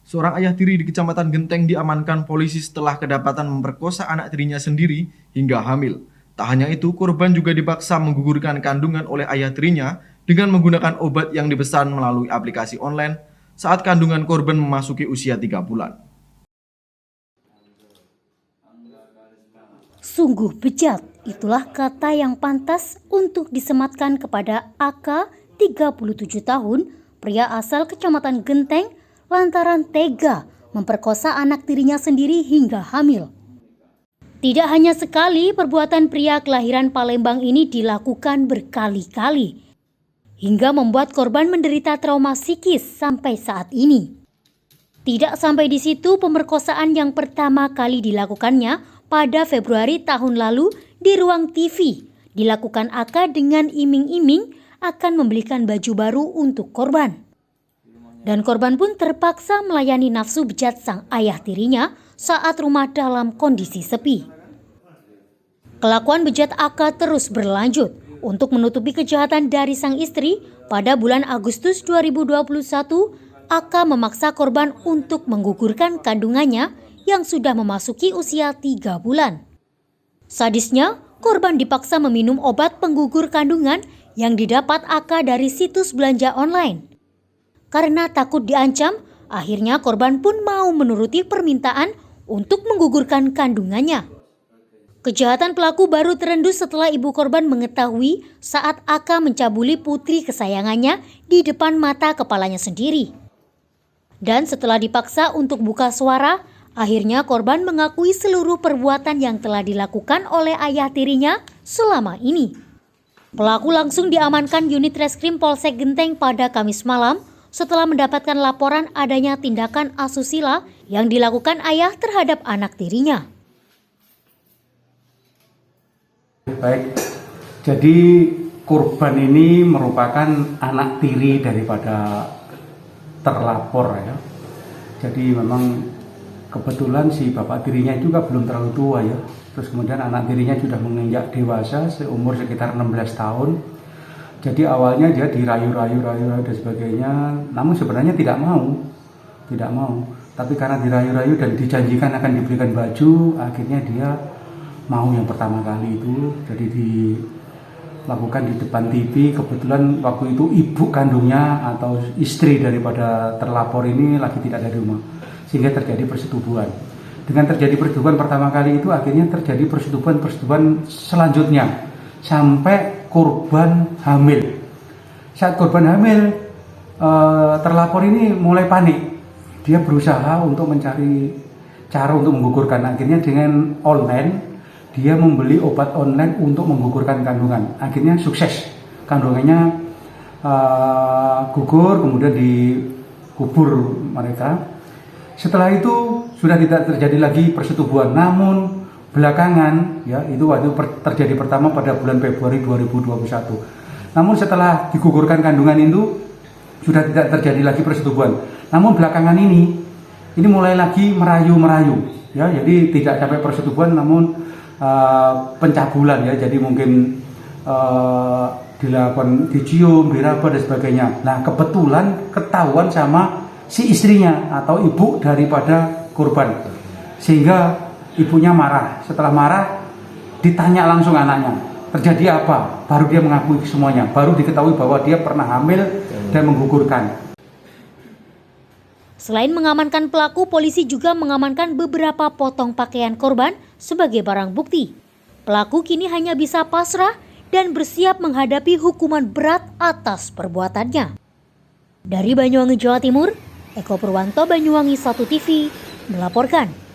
Seorang ayah tiri di Kecamatan Genteng diamankan polisi setelah kedapatan memperkosa anak tirinya sendiri hingga hamil. Tak hanya itu, korban juga dipaksa menggugurkan kandungan oleh ayah tirinya dengan menggunakan obat yang dipesan melalui aplikasi online saat kandungan korban memasuki usia 3 bulan. Sungguh bejat, itulah kata yang pantas untuk disematkan kepada AK 37 tahun, pria asal Kecamatan Genteng, lantaran tega memperkosa anak tirinya sendiri hingga hamil. Tidak hanya sekali, perbuatan pria kelahiran Palembang ini dilakukan berkali-kali, hingga membuat korban menderita trauma psikis sampai saat ini. Tidak sampai di situ, pemerkosaan yang pertama kali dilakukannya pada Februari tahun lalu di ruang TV dilakukan AK dengan iming-iming akan membelikan baju baru untuk korban. Dan korban pun terpaksa melayani nafsu bejat sang ayah tirinya saat rumah dalam kondisi sepi. Kelakuan bejat AK terus berlanjut. Untuk menutupi kejahatan dari sang istri, pada bulan Agustus 2021, AK memaksa korban untuk menggugurkan kandungannya yang sudah memasuki usia 3 bulan. Sadisnya, korban dipaksa meminum obat penggugur kandungan yang didapat AK dari situs belanja online. Karena takut diancam, akhirnya korban pun mau menuruti permintaan untuk menggugurkan kandungannya. Kejahatan pelaku baru terendus setelah ibu korban mengetahui saat AK mencabuli putri kesayangannya di depan mata kepalanya sendiri. Dan setelah dipaksa untuk buka suara, akhirnya korban mengakui seluruh perbuatan yang telah dilakukan oleh ayah tirinya selama ini. Pelaku langsung diamankan unit reskrim Polsek Genteng pada Kamis malam setelah mendapatkan laporan adanya tindakan asusila yang dilakukan ayah terhadap anak tirinya. Baik, jadi korban ini merupakan anak tiri daripada terlapor ya. Jadi memang kebetulan si bapak tirinya juga belum terlalu tua ya. Terus kemudian anak tirinya sudah menginjak dewasa seumur sekitar 16 tahun. Jadi awalnya dia dirayu-rayu dan sebagainya, namun sebenarnya tidak mau. Tapi karena dirayu-rayu dan dijanjikan akan diberikan baju, akhirnya dia mau yang pertama kali itu. Jadi dilakukan di depan TV. Kebetulan waktu itu ibu kandungnya atau istri daripada terlapor ini lagi tidak ada di rumah, sehingga terjadi persetubuhan. Dengan terjadi persetubuhan pertama kali itu, akhirnya terjadi persetubuhan selanjutnya sampai korban hamil. Saat korban hamil, terlapor ini mulai panik. Dia berusaha untuk mencari cara untuk menggugurkan. Akhirnya dengan online, dia membeli obat online untuk menggugurkan kandungan. Akhirnya sukses. Kandungannya gugur, kemudian dikubur mereka. Setelah itu sudah tidak terjadi lagi persetubuhan. Namun belakangan ya, itu waktu terjadi pertama pada bulan Februari 2021. Namun setelah digugurkan kandungan itu sudah tidak terjadi lagi persetubuhan. Namun belakangan ini mulai lagi merayu-merayu ya. Jadi tidak sampai persetubuhan, namun pencabulan ya. Jadi mungkin dilakukan dicium, diraba dan sebagainya. Nah, kebetulan ketahuan sama si istrinya atau ibu daripada korban, sehingga ibunya marah. Setelah marah, ditanya langsung anaknya, terjadi apa? Baru dia mengakui semuanya. Baru diketahui bahwa dia pernah hamil dan menggugurkan. Selain mengamankan pelaku, polisi juga mengamankan beberapa potong pakaian korban sebagai barang bukti. Pelaku kini hanya bisa pasrah dan bersiap menghadapi hukuman berat atas perbuatannya. Dari Banyuwangi, Jawa Timur, Eko Purwanto, Banyuwangi 1 TV, melaporkan.